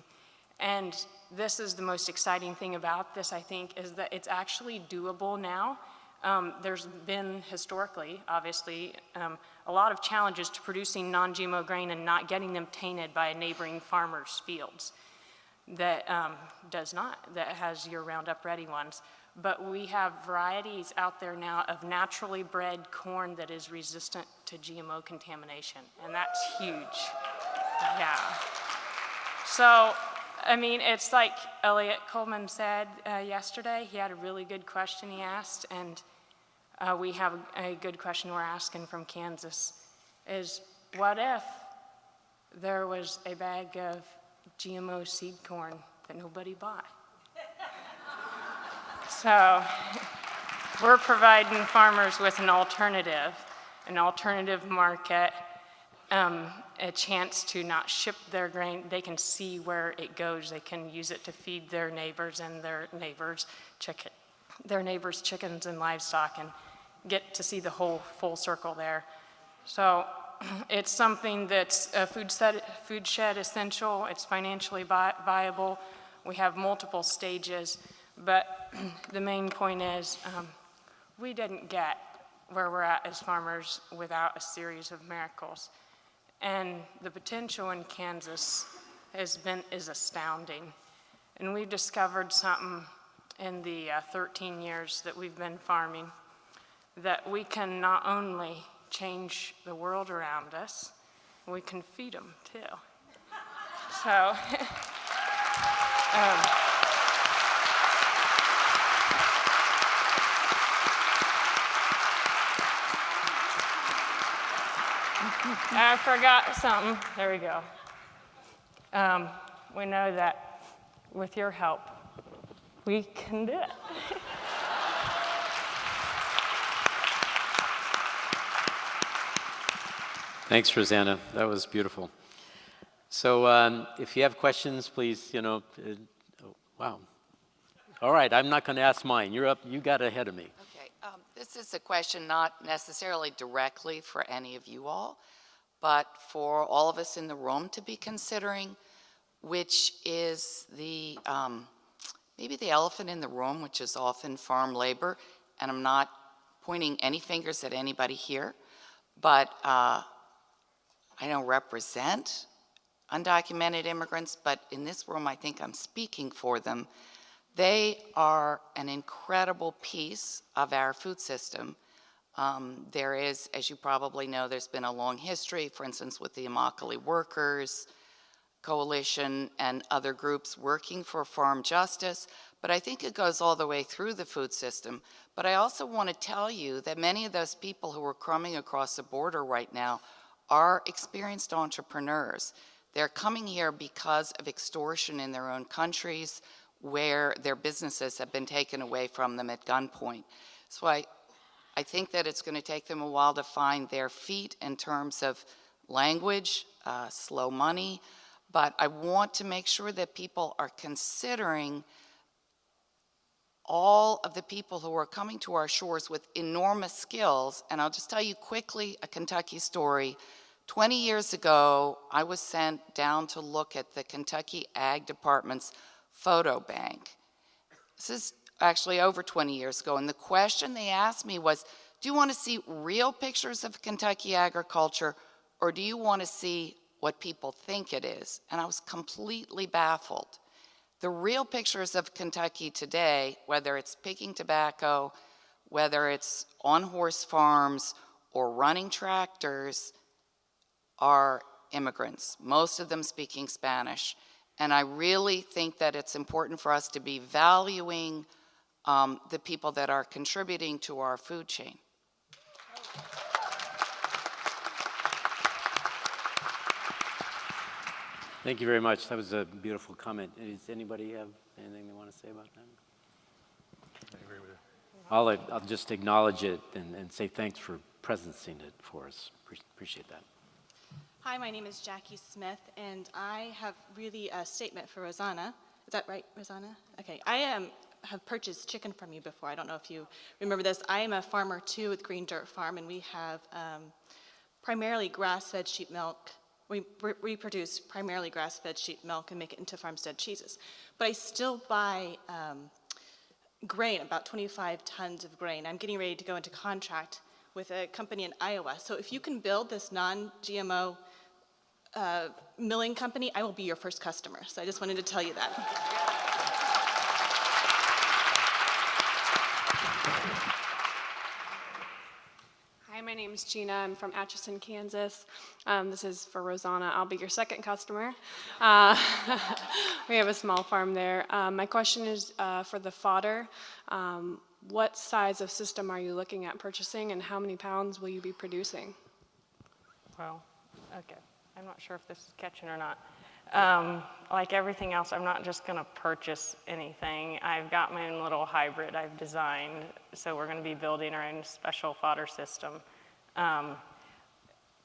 And this is the most exciting thing about this, I think, is that it's actually doable now. There's been historically, obviously, a lot of challenges to producing non-GMO grain and not getting them tainted by a neighboring farmer's fields that has year-round up-ready ones. But we have varieties out there now of naturally bred corn that is resistant to GMO contamination, and that's huge. Yeah. So, I mean, it's like Elliot Coleman said yesterday. He had a really good question he asked, and we have a good question we're asking from Kansas, is what if there was a bag of GMO seed corn that nobody bought? So we're providing farmers with an alternative market, a chance to not ship their grain. They can see where it goes. They can use it to feed their neighbors and their neighbors' chickens and livestock, and get to see the whole full circle there. So it's something that's a food shed essential. It's financially viable. We have multiple stages, but the main point is we didn't get where we're at as farmers without a series of miracles. And the potential in Kansas is astounding. And we've discovered something in the 13 years that we've been farming, that we can not only change the world around us, we can feed them too. So, I forgot something. There we go. We know that with your help, we can do it. Thanks, Rosanna. That was beautiful. So if you have questions, please, oh, wow. All right, I'm not going to ask mine. You're up. You got ahead of me. Okay, this is a question not necessarily directly for any of you all, but for all of us in the room to be considering, which is the maybe the elephant in the room, which is often farm labor. And I'm not pointing any fingers at anybody here, but I don't represent undocumented immigrants, but in this room, I think I'm speaking for them. They are an incredible piece of our food system. There is, as you probably know, there's been a long history, for instance, with the Immokalee Workers Coalition and other groups working for farm justice, but I think it goes all the way through the food system. But I also want to tell you that many of those people who are coming across the border right now are experienced entrepreneurs. They're coming here because of extortion in their own countries, where their businesses have been taken away from them at gunpoint. So I think that it's going to take them a while to find their feet in terms of language, slow money, but I want to make sure that people are considering all of the people who are coming to our shores with enormous skills. And I'll just tell you quickly a Kentucky story. 20 years ago, I was sent down to look at the Kentucky Ag Department's photo bank. This is actually over 20 years ago, and the question they asked me was, do you want to see real pictures of Kentucky agriculture, or do you want to see what people think it is? And I was completely baffled. The real pictures of Kentucky today, whether it's picking tobacco, whether it's on horse farms, or running tractors are immigrants, most of them speaking Spanish. And I really think that it's important for us to be valuing the people that are contributing to our food chain. Thank you very much. That was a beautiful comment. Does anybody have anything they want to say about that? I agree with you. I'll just acknowledge it and say thanks for presencing it for us. Appreciate that. Hi, my name is Jackie Smith, and I have really a statement for Rosanna. Is that right, Rosanna? Okay. I have purchased chicken from you before. I don't know if you remember this. I am a farmer, too, with Green Dirt Farm, and we have primarily grass-fed sheep milk. We produce primarily grass-fed sheep milk and make it into farmstead cheeses. But I still buy grain, about 25 tons of grain. I'm getting ready to go into contract with a company in Iowa. So if you can build this non-GMO milling company, I will be your first customer. So I just wanted to tell you that. Hi, my name is Gina. I'm from Atchison, Kansas. This is for Rosanna. I'll be your second customer. We have a small farm there. My question is for the fodder. What size of system are you looking at purchasing, and how many pounds will you be producing? Well, okay. I'm not sure if this is catching or not. Like everything else, I'm not just going to purchase anything. I've got my own little hybrid I've designed, so we're going to be building our own special fodder system.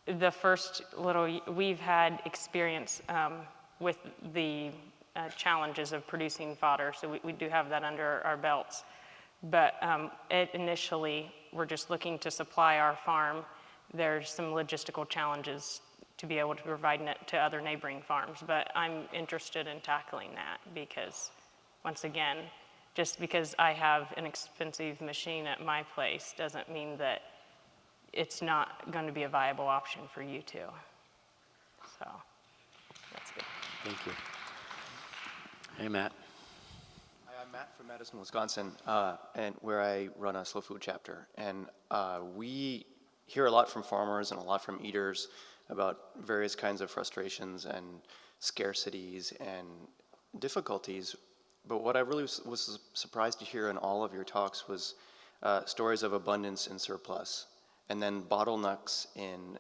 The first we've had experience with the challenges of producing fodder, so we do have that under our belts. But initially, we're just looking to supply our farm. There's some logistical challenges to be able to provide it to other neighboring farms. But I'm interested in tackling that because, once again, just because I have an expensive machine at my place doesn't mean that it's not going to be a viable option for you too. So that's good. Thank you. Hey, Matt. Hi, I'm Matt from Madison, Wisconsin, and where I run a slow food chapter. And we hear a lot from farmers and a lot from eaters about various kinds of frustrations and scarcities and difficulties. But what I really was surprised to hear in all of your talks was stories of abundance and surplus, and then bottlenecks in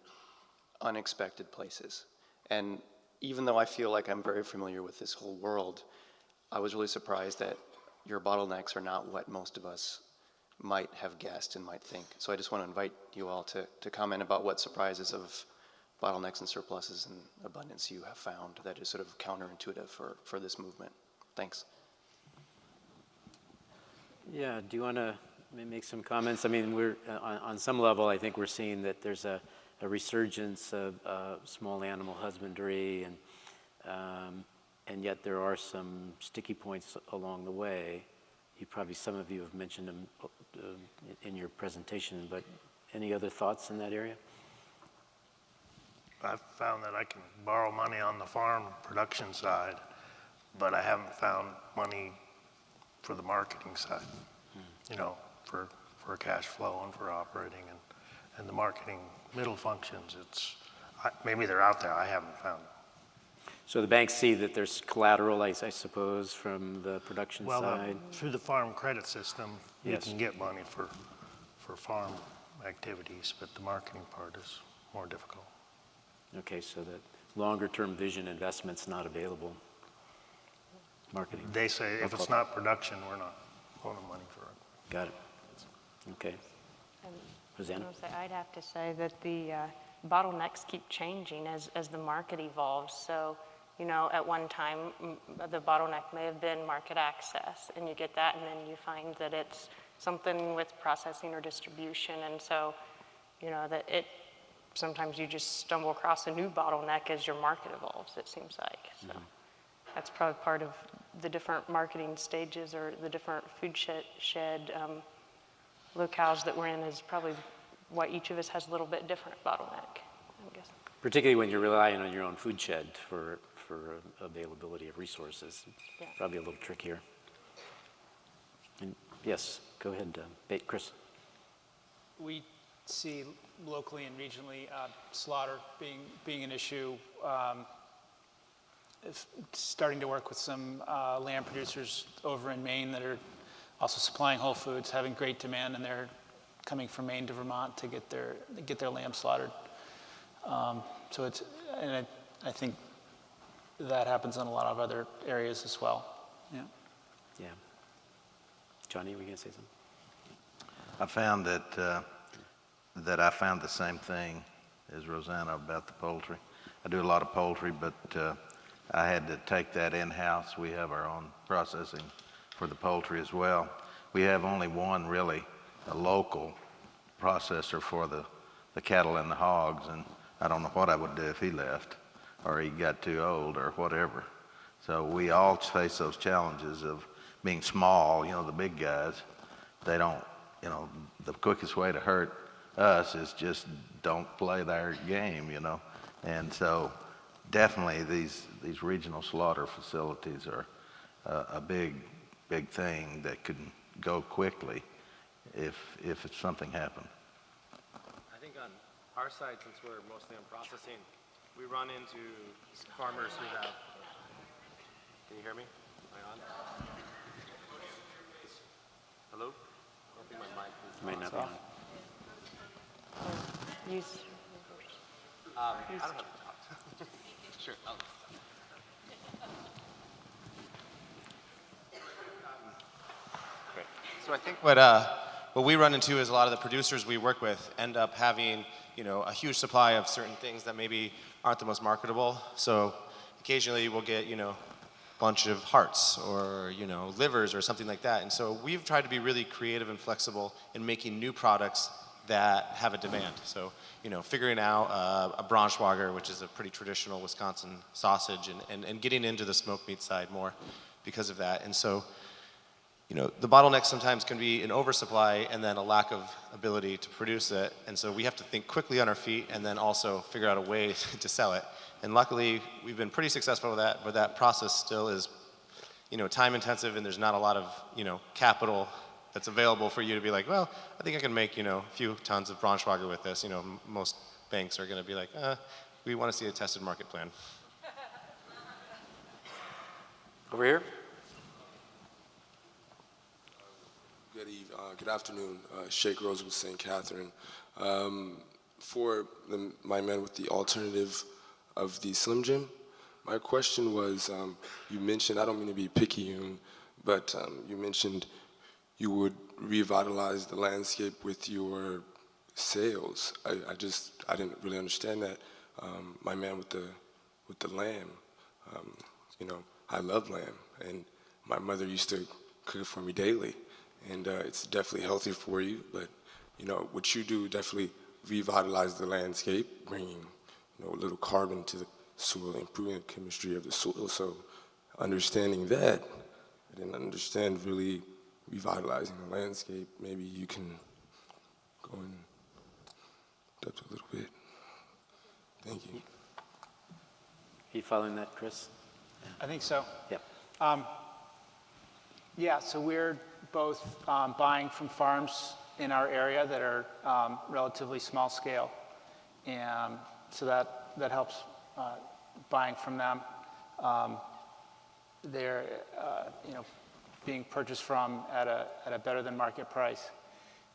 unexpected places. And even though I feel like I'm very familiar with this whole world, I was really surprised that your bottlenecks are not what most of us might have guessed and might think. So I just want to invite you all to comment about what surprises of bottlenecks and surpluses and abundance you have found that is sort of counterintuitive for this movement. Thanks. Yeah, do you want to make some comments? I mean, we're on some level, I think we're seeing that there's a resurgence of small animal husbandry, and yet there are some sticky points along the way. Some of you have mentioned them in your presentation, but any other thoughts in that area? I've found that I can borrow money on the farm production side, but I haven't found money for the marketing side, for cash flow and for operating and the marketing middle functions. Maybe they're out there, I haven't found them. So the banks see that there's collateral, I suppose, from the production side? Through the farm credit system, Yes. you can get money for farm activities, but the marketing part is more difficult. Okay, so that longer-term vision investment's not available. Marketing. They say if it's not production, we're not loaning money for it. Got it. Okay. Rosanna? I'd have to say that the bottlenecks keep changing as the market evolves. So, at one time, the bottleneck may have been market access, and you get that, and then you find that it's something with processing or distribution. And so, that sometimes you just stumble across a new bottleneck as your market evolves, it seems like. So that's probably part of the different marketing stages or the different food shed locales that we're in is probably why each of us has a little bit different bottleneck, I guess. Particularly when you're relying on your own food shed for availability of resources. Yeah. Probably a little trickier. And yes, go ahead, Chris. We see locally and regionally slaughter being an issue. Starting to work with some lamb producers over in Maine that are also supplying Whole Foods, having great demand, and they're coming from Maine to Vermont to get their lamb slaughtered. So I think that happens in a lot of other areas as well. Yeah. Yeah. Johnny, were you going to say something? I found that I found the same thing as Rosanna about the poultry. I do a lot of poultry, but I had to take that in-house. We have our own processing for the poultry as well. We have only one really, a local processor for the cattle and the hogs, and I don't know what I would do if he left or he got too old or whatever. So we all face those challenges of being small. The big guys, they don't, the quickest way to hurt us is just don't play their game, And so definitely these regional slaughter facilities are a big thing that could go quickly if something happened. I think on our side, since we're mostly on processing, we run into farmers who have, can you hear me? Am I on? Hello? I don't think my mic is Might not be on. Use. I don't have to talk. Sure. Great. So I think what we run into is a lot of the producers we work with end up having, a huge supply of certain things that maybe aren't the most marketable. So occasionally we'll get, a bunch of hearts or, livers or something like that. And so we've tried to be really creative and flexible in making new products that have a demand. So, figuring out a Braunschweiger, which is a pretty traditional Wisconsin sausage, and getting into the smoked meat side more because of that. And so, the bottleneck sometimes can be an oversupply and then a lack of ability to produce it. And so we have to think quickly on our feet and then also figure out a way to sell it. And luckily, we've been pretty successful with that, but that process still is, time intensive, and there's not a lot of, capital that's available for you to be like, well, I think I can make, a few tons of Braunschweiger with this. Most banks are going to be like, we want to see a tested market plan. Over here. Good afternoon. Sheikh Rose with St. Catherine. For my man with the alternative of the Slim Jim, my question was, you mentioned, I don't mean to be picky, but you mentioned you would revitalize the landscape with your sales. I didn't really understand that. My man with the lamb, I love lamb, and my mother used to cook it for me daily, and it's definitely healthy for you. But what you do definitely revitalize the landscape, bringing a little carbon to the soil, improving the chemistry of the soil. So understanding that, I didn't understand really revitalizing the landscape. Maybe you can go in depth a little bit. Thank you. Are you following that, Chris? I think so. Yep. Yeah, so we're both buying from farms in our area that are relatively small scale, and so that helps buying from them. They're being purchased from at a better than market price,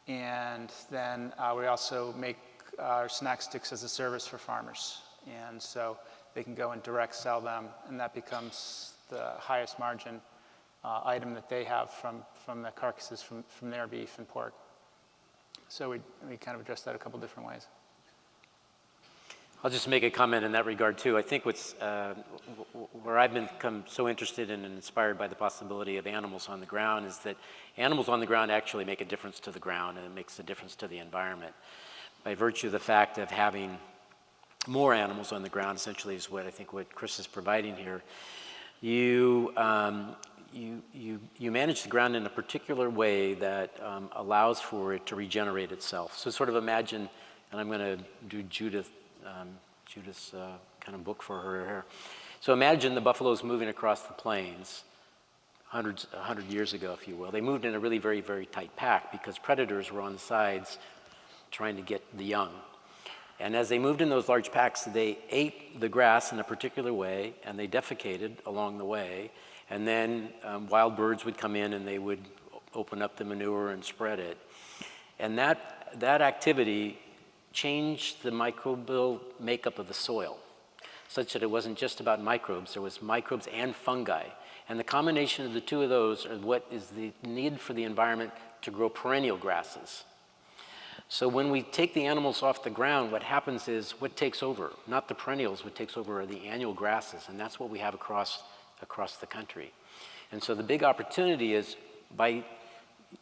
and then we also make our snack sticks as a service for farmers, and so they can go and direct sell them, and that becomes the highest margin item that they have from the carcasses from their beef and pork. So we kind of address that a couple different ways. I'll just make a comment in that regard too. I think what's where I've become so interested in and inspired by the possibility of animals on the ground is that animals on the ground actually make a difference to the ground, and it makes a difference to the environment. By virtue of the fact of having more animals on the ground, essentially is what I think what Chris is providing here. You manage the ground in a particular way that allows for it to regenerate itself. So sort of imagine, and I'm going to do Judith's kind of book for her here. So imagine the buffaloes moving across the plains 100 years ago, if you will. They moved in a really very, very tight pack because predators were on the sides trying to get the young. And as they moved in those large packs, they ate the grass in a particular way, and they defecated along the way. And then wild birds would come in and they would open up the manure and spread it. And that activity changed the microbial makeup of the soil, such that it wasn't just about microbes, there was microbes and fungi. And the combination of the two of those are what is the need for the environment to grow perennial grasses. So when we take the animals off the ground, what happens is what takes over, not the perennials, what takes over are the annual grasses, and that's what we have across the country. And so the big opportunity is by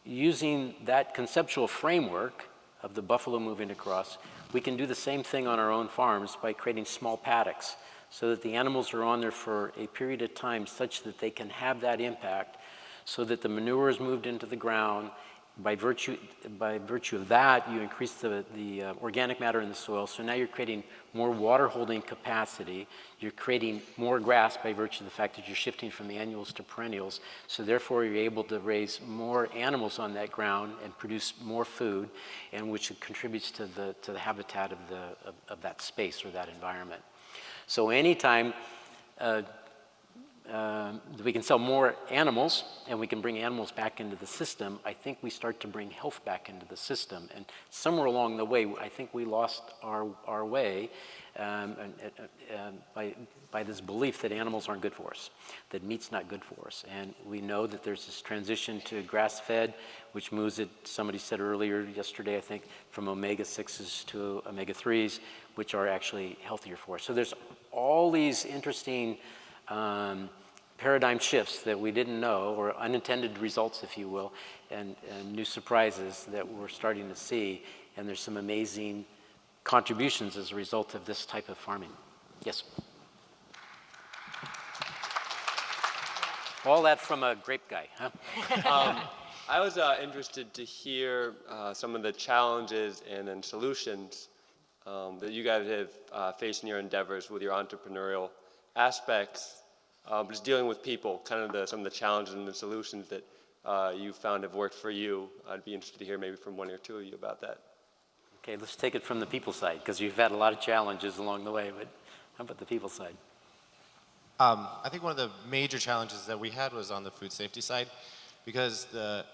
using that conceptual framework of the buffalo moving across, we can do the same thing on our own farms by creating small paddocks so that the animals are on there for a period of time such that they can have that impact, so that the manure is moved into the ground. By virtue of that, you increase the organic matter in the soil, so now you're creating more water holding capacity. You're creating more grass by virtue of the fact that you're shifting from annuals to perennials, so therefore you're able to raise more animals on that ground and produce more food, and which contributes to the habitat of that space or that environment. So anytime we can sell more animals and we can bring animals back into the system, I think we start to bring health back into the system. And somewhere along the way, I think we lost our way by this belief that animals aren't good for us, that meat's not good for us. And we know that there's this transition to grass-fed, which moves it, somebody said earlier yesterday, I think, from omega-6s to omega-3s, which are actually healthier for us. So there's all these interesting paradigm shifts that we didn't know, or unintended results, if you will, and new surprises that we're starting to see. And there's some amazing contributions as a result of this type of farming. Yes? All that from a grape guy, huh? I was interested to hear some of the challenges and then solutions that you guys have faced in your endeavors with your entrepreneurial aspects, just dealing with people, kind of some of the challenges and the solutions that you found have worked for you. I'd be interested to hear maybe from one or two of you about that. Okay, let's take it from the people side, because you've had a lot of challenges along the way, but how about the people side? I think one of the major challenges that we had was on the food safety side, because the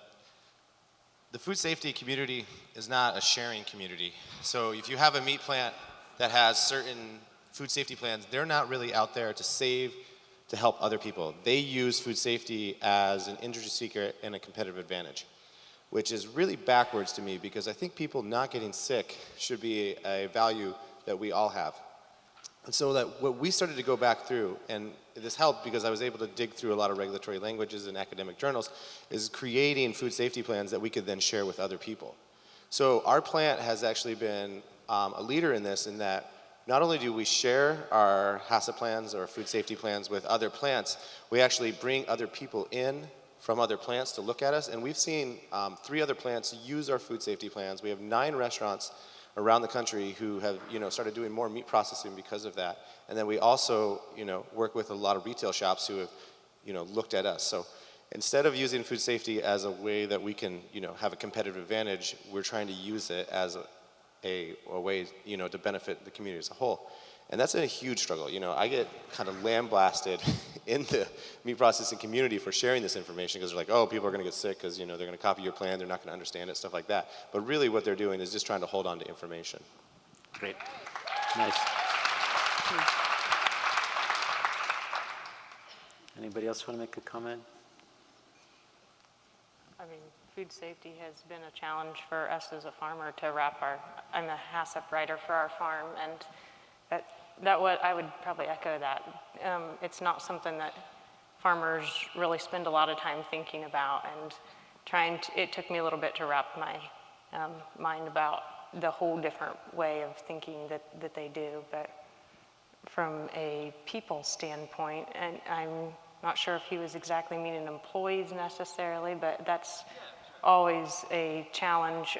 food safety community is not a sharing community. So if you have a meat plant that has certain food safety plans, they're not really out there to help other people. They use food safety as an industry secret and a competitive advantage, which is really backwards to me, because I think people not getting sick should be a value that we all have. And so that what we started to go back through, and this helped because I was able to dig through a lot of regulatory languages and academic journals, is creating food safety plans that we could then share with other people. So our plant has actually been a leader in this, in that not only do we share our HACCP plans or food safety plans with other plants, we actually bring other people in from other plants to look at us. And we've seen 3 other plants use our food safety plans. We have 9 restaurants around the country who have started doing more meat processing because of that. And then we also work with a lot of retail shops who have looked at us. So instead of using food safety as a way that we can have a competitive advantage, we're trying to use it as a way to benefit the community as a whole. And that's a huge struggle. I get kind of lambasted in the meat processing community for sharing this information, because they're like, oh, people are going to get sick because they're going to copy your plan, they're not going to understand it, stuff like that. But really what they're doing is just trying to hold on to information. Great. Nice. Anybody else want to make a comment? I mean, food safety has been a challenge for us as a farmer to wrap I'm a HACCP writer for our farm, and I would probably echo that. It's not something that farmers really spend a lot of time thinking about, and it took me a little bit to wrap my mind about the whole different way of thinking that they do. But from a people standpoint, and I'm not sure if he was exactly meaning employees necessarily, but that's always a challenge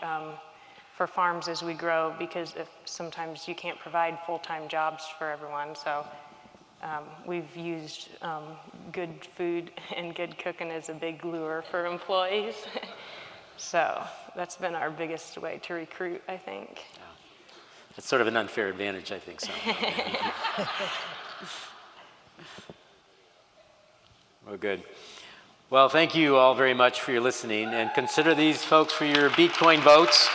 for farms as we grow, because sometimes you can't provide full-time jobs for everyone. So we've used good food and good cooking as a big lure for employees. So that's been our biggest way to recruit, I think. It's sort of an unfair advantage, I think so. Well, good. Well, thank you all very much for your listening, and consider these folks for your Bitcoin votes.